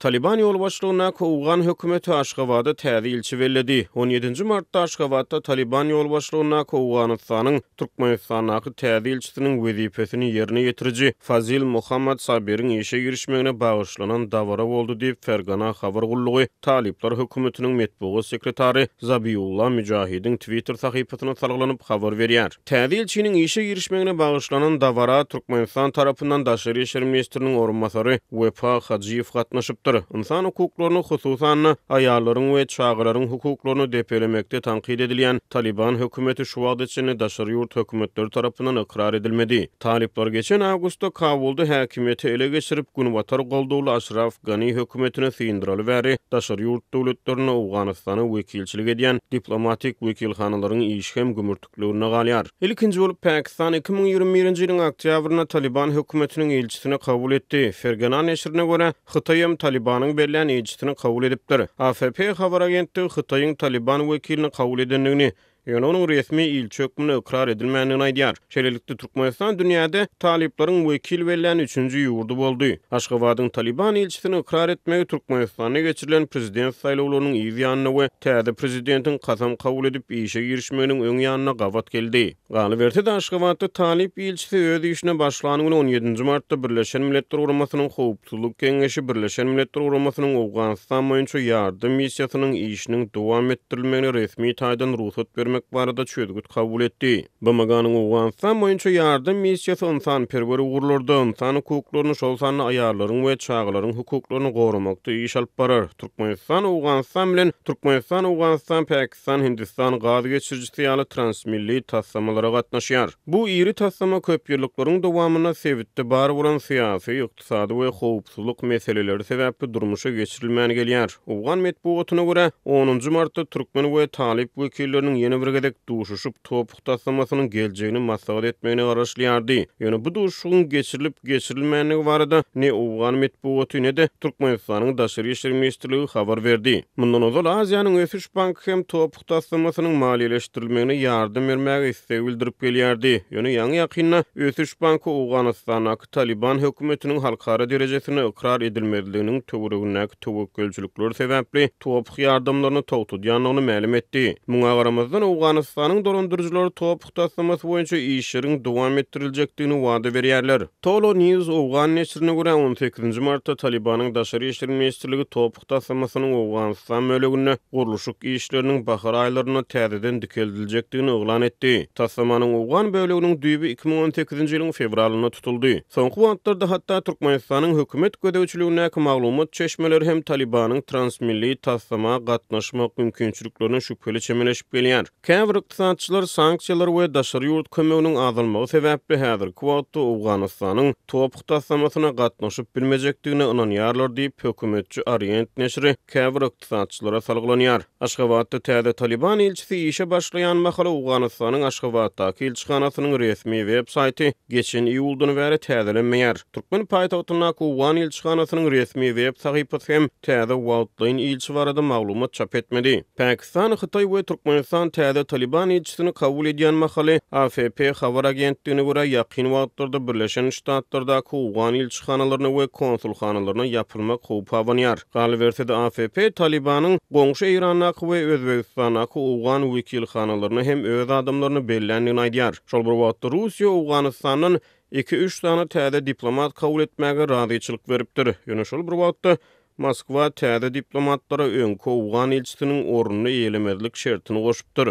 Taliban yol başlygyna Owgan hökümeti Aşgabatda täze ilçi belledi. 17 martda Aşgabatda Taliban yol başlygyna Owganystanyň Türkmenistanaky täze ilçisiniň wezipesini ýerine ýetiriji Fazil Muhammad Sabiriň işe girişmegine bagyşlanan dawara boldy diýip Fergana habar gullugy Taliplar hökümetiniň metbuat sekretary Zabiullah Müjahidiň Twitter sahypasyna salgylanyp habar berýär. Täze ilçiniň işe girişmegine bagyşlanan dawara Türkmenistan tarapyndan Daşary işler ministriniň orunmasary Wefa Hajiýew gatnaşypdyr. İnsan hukuklaryny hususan aýallaryň we çağlaryň hukuklaryny depelemekde tanqid edilýän Taliban hökümeti şu wagt içinde Daşary ýurt hökümetleri tarapyndan ikrar edilmedi. Taliplar geçen awgustda Kabulda häkimiýeti ele geçirip günbatar goldugly Ashraf Gani hökümetine syňdyraly bäri Daşary ýurt döwletlerine Owganystana wekilçilik edýän diplomatik wekilhanalaryň iş hem gümürtükligine galýar. Ilkinji bolup Pakistan 2021-nji ýylyň oktýabryna Taliban hökümetiniň elçisini kabul etdi. Fergana neşrine görä Hytaýym Talibanyň berlen elçisini kabul edipdir. AFP habar agentligi Hytaýyň Taliban wekilini kabul edenligini ýöne onuň resmi ilçi hökmüne ikrar edilmändigini aýdýar. Şeýlelikde Türkmenistan dünýäde taliplaryň wekil berlen 3-nji ýurdu boldy. Aşgabatyň Taliban elçisini ikrar etmegi Türkmenistana geçirilen prezident saýlawlarynyň ýygyanyna we täze prezidentiň kasam kabul edip işe girişmeginiň öň ýanyna gawat geldi. Galyberdi Aşgabatda talip elçisi öz işine başlanyny 17 martda Birleşen Milletler Guramasynyň Howpsuzlyk Keňeşi Birleşen Milletler Guramasynyň Owganystan boýunça ýardym missiýasynyň işiniň dowam etdirilmegine resmi taýdan ruhsat bermek barada çödgüt kabul etdi. BMG'nyň Owganystan boýunça ýardym missiýasy insan perweri gurulurda insan hukuklaryny şol sanly aýallaryň we çağlaryň hukuklaryny goramakda iş alyp barar. Türkmenistan Owganystan bilen Türkmenistan, Pakistan, Hindistan gaz geçirjisi ýaly transmilli tassamalara gatnaşýar. Bu iri tassama köp ýyllyklaryň dowamyna sebitde bar bolan syýasy, ykdysady we howpsuzlyk meseleleri sebäpli durmuşa geçirilmäni gelýär. Owgan metbuatyna görä 10 martda türkmen we talip wekilleriniň ýene bir gedek duşuşup topuk tassamasynyň geljegini maslahat etmegine garaşlýardy. Ýöne bu duşuşyň geçirilip geçirilmänligi barada ne Owgan metbuaty ne de Türkmenistanyň Daşary işler ministrligi habar berdi. Mundan ozal Aziýanyň Ösüş banky hem topuk tassamasynyň maliýeleşdirilmegine ýardym bermäge istek bildirip gelýärdi. Ýöne ýaňy ýakynda Ösüş banky Owganystanaky Taliban hökümetiniň halkara derejesine ikrar edilmediliginiň töweregindäki töwekkülçilikleri sebäpli topuk ýardymlaryny togtudýanlygyny ma'lum etdi. Muňa garamazdan Owganystanyň dorandyrjylary topuk tassamasy boýunça işleriň dowam ettiriljekdigini wada berýärler. Tolo News Owgan neşrine görä 18 martda Talibanyň Daşary işler ministrligi topuk tassamasynyň Owganystan bölegine gurulşyk işleriniň bahar aýlaryna täzeden dikeldiljekdigini oglan etdi. Tassamanyň Owgan böleginiň düýbi 2018-nji ýylyň fevralyna tutuldy. Soňky wagtlarda hatda Türkmenistanyň hökümet gödäwçiligindäki maglumat çeşmeleri hem Talibanyň transmilli tassama gatnaşmak mümkinçiliklerini şüpheli çemeleşip gelýär. Käbir ykdysatçylar sanksiýalar we daşary ýurt kömeginiň azalmagy sebäpli häzirki wagtda Owganystanyň topuk tassamasyna gatnaşyp bilmejekdigine inanýarlar diýip hökümetçi Orient neşri käbir ykdysatçylara salgylanyar. Aşgabatda täze Taliban elçisi işe başlayan mahala Owganystanyň Aşgabatdaky elçixanasynyň resmi web saýty geçen iýuldan bäri täzelenmeýär. Türkmen paýtagtyna Owgan elçixanasynyň resmi web sahypasy hem täze wagtlaýyn elçi barada maglumat çap etmedi. Pakistan, Hytaý we Türkmenistan täze Taliban elçisini kabul edýän mahaly AFP habar agentligine görä ýakyn wagtlarda Birleşen Ştatlardaky Owgan elçixanalaryna we konsulxanalaryna ýapylmak howpy abanýar. Galyberdi AFP Talibanyň goňşy Iranaky we Özbegistanaky Owgan wekilhanalaryna hem öz adamlaryny bellendigini aýdýar. Şol bir wagtda Russiýa Owganystanyň 2-3 tane täze diplomat kabul etmäge razyçylyk beripdir. Ýöne şol bir wagtda Moskwa täze diplomatlara öňkü Owgan elçisiniň orunyny eýlemezlik şertini goşupdyr.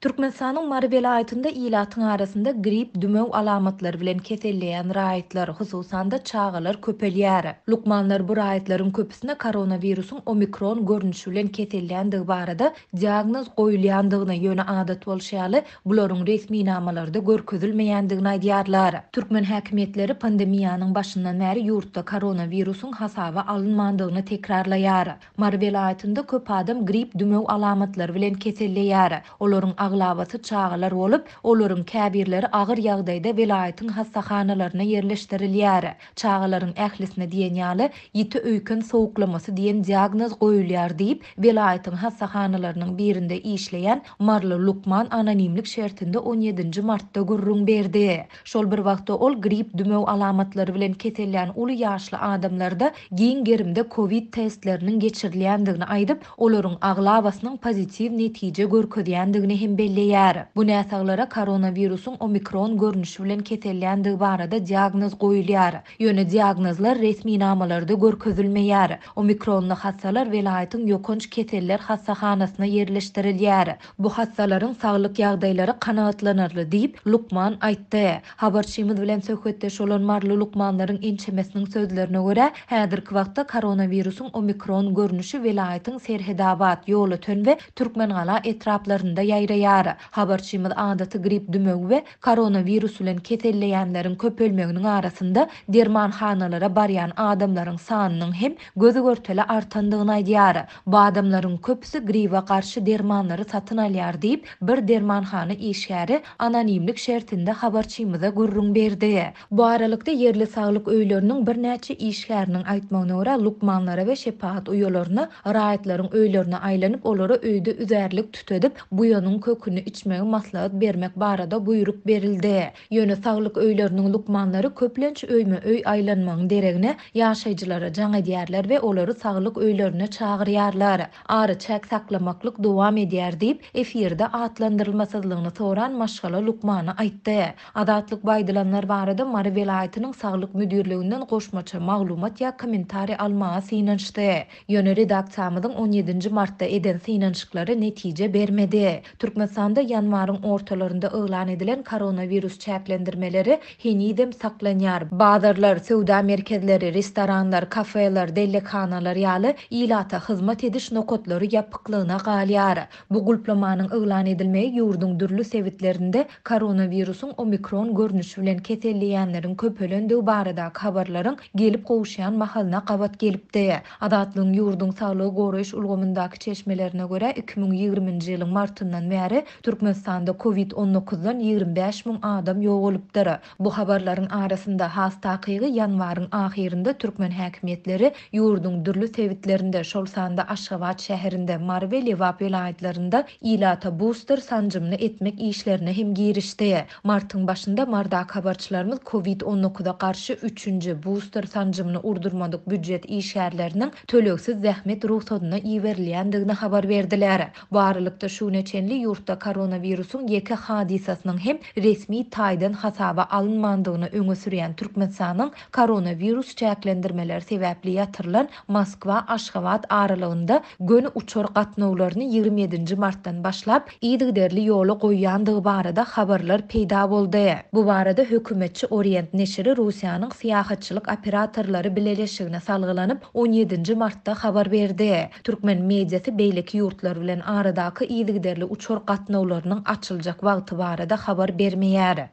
Türkmenistanyň Mary vilayatyny ilatyň arasynda grip dümöw alamatlary bilen keselleýän raýatlar, hususan da çağalar köpelýär. Lukmanlar bu raýatlaryň köpüsine koronawirusyň omikron görnüşi bilen keselleýändigi barada diagnoz goýulýandygyna ýöne adat bolşýaly bularyň resmi namalarda görkezilmeýändigini aýdýarlar. Türkmen häkimetleri pandemiýanyň başyndan bäri ýurtda koronawirusyň hasaba alynmandygyny tekrarlaýar. Mary vilayatynda köp adam grip dümöw alamatlary bilen keselleýär. Olaryň aglabasy çağalar bolup, olaryň käbirleri agyr ýagdaýda welaýatyň hassahanalarına yerleşdirilýär. Çağalaryň ählisine diýen ýaly ýiti öýkün sowuklamasy diýen diagnoz goýulýar diýip welaýatyň hassahanalarının birinde işleyen Marly Lukman anonimlik şertinde 17 martda gurrun berdi. Şol bir wagtda ol grip dümew alamatlary bilen keselýän uly ýaşly adamlarda giň gerimde Covid testlerinin geçirilýändigini aýdyp, olaryň aglabasynyň pozitiv netije görkezýändigini hem belleýär. Bu näsaglara koronavirusyň omikron görnüşi bilen keselýändigi barada diagnoz goýulýar. Ýöne diagnozlar resmi namalarda görkezilmeýär. Omikronly hassalar welaýatyň ýokunç keseller hassahanasyna yerleşdirilýär. Bu hassalaryň saglyk ýagdaýlary kanagatlanarly diýip Lukman aýtdy. Habarçymyz bilen söhbetdeş bolan Marly Lukmanlaryň inçemesiniň sözlerine görä, häzirki wagtda koronavirusyň omikron görnüşi welaýatyň Serhedabad, Ýolatön we Türkmenhala etraplarynda ýaýraýar. Habarçymyz adaty grip dümegi we koronavirus bilen keselleýänleriň köpelmeginiň arasynda dermanhanalara barýan adamlaryň sanynyň hem gözü görteli artandygyny aýdýar. Bu adamlaryň köpüsi gripa garşy dermanlary satyn alýar diýip bir dermanhana işgäri anonimlik şertinde habarçymyza gurrun berdi. Bu aralykda yerli saglyk öýleriniň bir näçe işgäriniň aýtmagyna görä Lukmanlara we şepaat uýalaryna raýatlaryň öýlerine aýlanyp olary öýde üzerlik tutedip bu ýonyň köküni içmegi maslahat bermek barada buyruk berildi. Ýöne saglyk öýleriniň Lukmanlary köplenç öýme öý aýlanmagyň deregine ýaşaýjylara jaň edýärler we olary saglyk öýlerine çagyrýarlar. Ary çäk saklamaklyk dowam edýär diýip efirde atlandyrylmasyzlygyny soran Maşgala Lukmana aýtdy. Adatlyk baýdylanlar barada Mary welaýatynyň saglyk müdirliginden goşmaça maglumat ýa kommentari almaga synançdy. Ýöne redaksiýamyzyň 17 martda eden synançyklary netije bermedi. Türkmenistanda ýanwaryň ortalarynda öýlan edilen koronavirus çäklendirmeleri henidem saklanýar. Bazarlar, söwda merkezleri, restoranlar, kafeler, dellekanalar ýaly ilata hyzmat ediş nokotlary ýapyklygyna galýar. Bu gulplamanyň öýlan edilmegi ýurdun dürli sebitlerinde koronavirusyň omikron görnüşi bilen keselleýänleriň köpelendigi barada habarlaryň gelip gowuşýan mahalyna gabat gelipdi. Adatlyň ýurdun saglygy goraýyş ulgamyndaky çeşmelerine görä 2020-nji ýylyň martyndan bäri Türkmenistanda Covid-19-dan 25 000 adam ýok bolupdyr. Bu habarlaryň arasynda has takygy ýanwaryň ahirinde Türkmen häkimetleri ýurdun dürli sebitlerinde şol sanda Aşgabat şäherinde Mary we Lewap welaýatlarynda ilata booster sancymyny etmek işlerine hem girişdi. Martyň başynda mardak habarçylarymyz Covid-19'a karşı 3-nji booster sancymyny urdurmadyk büdjet işgärleriniň töleksiz zähmet ruhsatyna iýerilýändigini habar berdiler. Bu aralykda şu neçenli ýurtda koronavirusyň ýeke hadisasynyň hem resmi taýdan hasaba alınmandygyny öňe sürýän Türkmenistanyň koronavirus çäklendirmeleri sebäpli ýatyrylan Moskwa Aşgabat aralygynda göni uçor gatnawlaryny 27 martdan başlap iýdigderli ýola goýýandygy barada habarlar peýda boldy. Bu barada hökümetçi Orient neşri Russiýanyň syýahatçylyk operatorlary bileşigine salgylanyp 17 martda habar berdi. Türkmen mediasy beýleki ýurtlar bilen aradaky iýdigderli uçor gatnawlarynyň açyljak wagty barada habar bermeýär.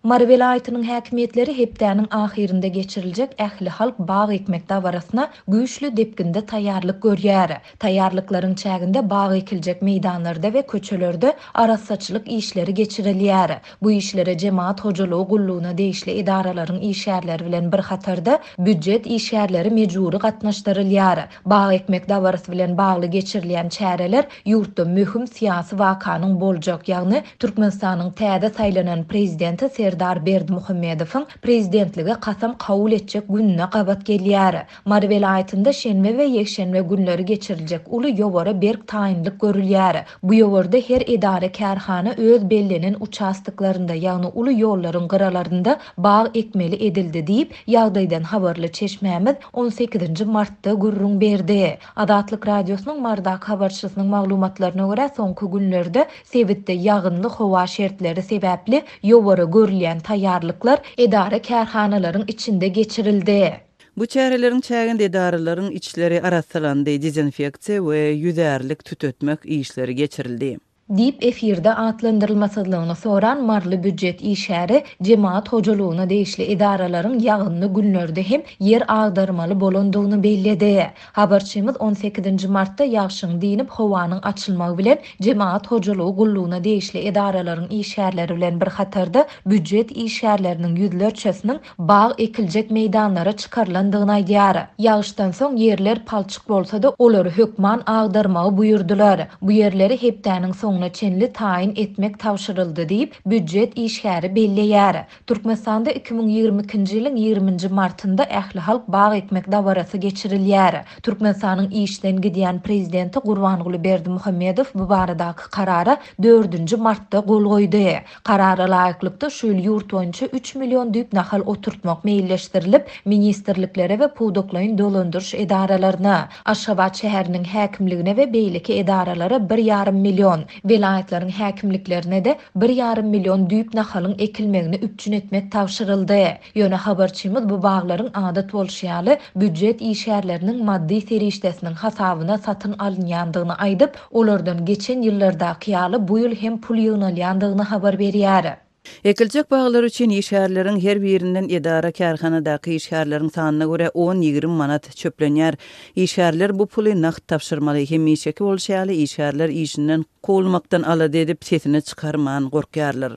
Mary welaýatynyň häkimetleri hepdäniň ahirinde geçiriljek ähli halk bag ekmek dawarasyna güýçlü depginde taýýarlyk görýär. Taýýarlyklaryň çäginde bag ekiljek meýdanlarda we köçelerde arassaçylyk işleri geçirilýär. Bu işlere jemaat hojalygy gullugyna deýişli idaralaryň işgärleri bilen bir hatarda büdjet işgärleri mejburi gatnaşdyrylýar. Bag ekmek dawarasy bilen bagly geçirilýän çäreler ýurtda möhüm syýasy wakanyň boljak, ýagny Türkmenistanyň täze saýlanan prezidenti Serdar Berdimuhammedowyň prezidentligi kasam kabul etjek gününe gabat gelýär. Mary welaýatynda şenbe we ýekşenbe günleri geçiriljek uly ýowara berk taýinlik görülýär. Bu ýowarda her idare kärhana öz bellenen uçastyklarynda, ýagny uly ýollaryň gyralarynda bag ekmeli edildi diýip ýagdaýdan habarly çeşmämiz 18 martda gurrun berdi. Adatlyk radiosynyň mardak habarçysynyň maglumatlaryna görä soňky günlerde sebitde ýagynly howa şertleri sebäpli ýowara görülýän taýýarlyklar idare kärhanalaryň içinde geçirildi. Bu çärelerin çäginde idaralaryň içleri arassalandy, dezinfeksiýa we ýüzärlik tütetmek işleri geçirildi. Dip efirde atlandırılmasızlığını soran marly büdjet işäri cemaat hocalygyna değişli idaraların ýagynly günlerde hem yer agdarmaly bolandygyny belledi. Habarçymyz 18 martda ýagşyň dinip howanyň açylmagy bilen cemaat hojalygy gullugyna değişli idaraların işärleri bilen bir hatarda büdjet işärleriniň ýüzlerçesiniň bağ ekiljek meýdanlara çykarlandygyny aýdýar. Ýagşdan soň yerler palçyk bolsa-da olary hökman agdarmagy buyurdular. Bu yerleri hepdäniň soňuna çenli tayin etmek tawşyryldy diýip büdjet işgäri belleýär. Türkmenistanda 2022-nji ýylyň 20-nji martynda ähli halk bağ ekmek dawarasy geçirilýär. Türkmenistanyň işden gidýän prezidenti Gurbanguly Berdimuhammedow bu baradaky karara 4-nji martda gol goýdy. Karara laýyklykda şu ýyl ýurt boýunça 3 million düýp nahal oturtmak meýilleşdirilip, ministrliklere we pudoklaýyn dolandyryş edaralaryna, Aşgabat şäheriniň häkimligine we beýleki edaralara 1,5 million, vilayetlaryň häkimliklerine de 1,5 million düýp nahalyň ekilmegini üpçün etmek tawşyryldy. Ýöne habarçymyz bu baglaryň adat bolşýaly büdjet işärleriniň maddi serişdesiniň hasabyna satyn alynýandygyny aýdyp, olardan geçen ýyllardaky ýaly bu ýyl hem pul ýygnalýandygyny habar berýär. Ekiljek baglar üçin işärleriň her birinden edara kärhanadaky işärleriň sanyna görä 10-20 manat çöplenýär. İşärler bu puly naqd tapşyrmaly hem işeki bolşýaly işärler işinden kolmakdan alady edip sesini çykarman gorkýarlar.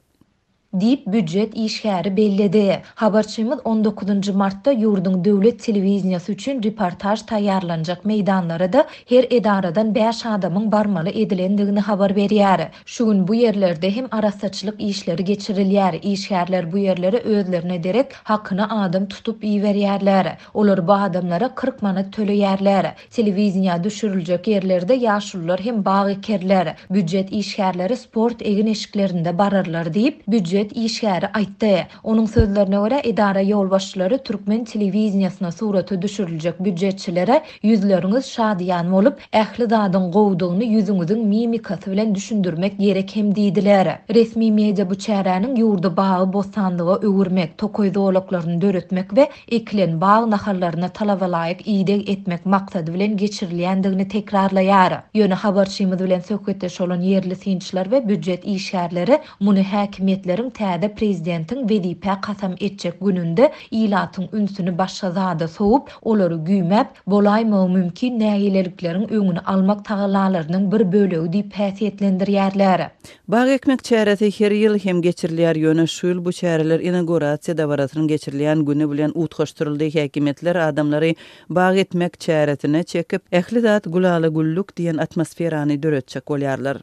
Dip büdjet işgäri belledi. Habarçymyz 19 martda ýurduň döwlet telewiziýasy üçin reportaj taýýarlanjak meýdanlara da her edaradan 5 adamyň barmaly edilendigini habar berýär. Şu gün bu yerlerde hem arasaçylyk işleri geçirilýär. İşgärler bu yerlere özlerine derek hakyna adam tutup iýberýärler. Olar bu adamlara 40 manat töleýärler. Telewiziýa düşüriljek yerlerde ýaşullar hem bağ ekerler. Büdjet işgärleri sport egin eşiklerinde bararlar diýip büdjet işgäri aýtdy. Onuň sözlerine görä edara ýolbaşçylary türkmen telewiziýasyna suraty düşüriljek büdjetçilere ýüzleriňiz şadýan bolup, ähli zadyň gowdugyny ýüzüňiziň mimikasy bilen düşündirmek gerek hem diýdiler. Resmi media bu çäräniň ýurda bagy bosandyga öwürmek, tokoýzolaklaryny döretmek we ekilen bağ nahallaryna talabalaýyk iýdek etmek maksady bilen geçirilýändigini tekrarlaýar. Ýöne habarçymyz bilen söhbetdeş bolan yerli synçylar we büdjet işgärleri muny häkimetleriň täze prezidentiň wezipä kasam etjek gününde ilatyň ünsüni başga zada soğup, olary güýmäp, bolaýmagy mümkin näýilerlikleriň öňüni almak taýlalarynyň bir bölegi diýip häsiýetlendirýärler. Bağ ekmek çäresi her ýyl hem geçirilýär ýöne şu ýyl bu çäreler inaugurasiýa dawarasynyň geçirilýän güni bilen utgaşdyryldy. Häkimetler adamlary bağ etmek çäresine çekip, ähli zat gulaly gulluk diýen atmosferany döretjek bolýarlar.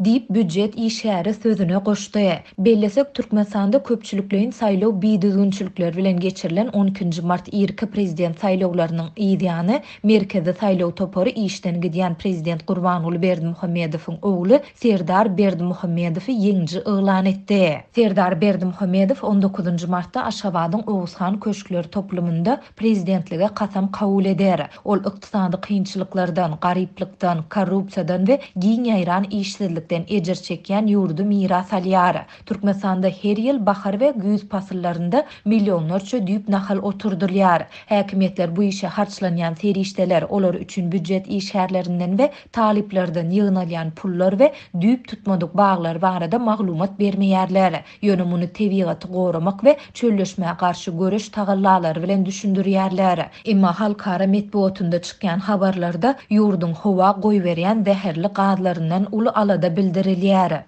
Dip büdjet işgäri sözüne goşdy. Bellesek Türkmenistanda köpçüliklerin saýlaw biýdüzgünçilikler bilen geçirilen 12 mart irki prezident saýlawlarynyň ýygyny merkezi saýlaw topary işden gidýän prezident Gurbanguly Berdimuhammedowyň ogly Serdar Berdimuhammedowy ýeňji ýylan etdi. Serdar Berdimuhammedow 19 martda Aşgabatyň Owuzhan köşkleri toplumynda prezidentlige kasam kabul eder. Ol ykdysady kynçylyklardan, garyplykdan, korrupsiýadan we giň-ýaýran işsizlik ejir çekýän ýurdu miras alýar. Türkmenistanda her ýyl bahar we güýz pasyllarynda millionlarça düýp nahal oturdurýar. Häkimetler bu işe harçlanýan serişdeler olar üçin büdjet işgärlerinden we taliplerden ýygnalýan pullar we düýp tutmadyk baglar barada maglumat bermeýärler. Ýöne muny tebigaty goramak we çölleşmäge garşy görüş tagallalary bilen düşündirýärler. Emma halkara metbuatynda çykýan habarlarda ýurduň howa goýberýän zäherli gazlaryndan uly alada bildirilýär.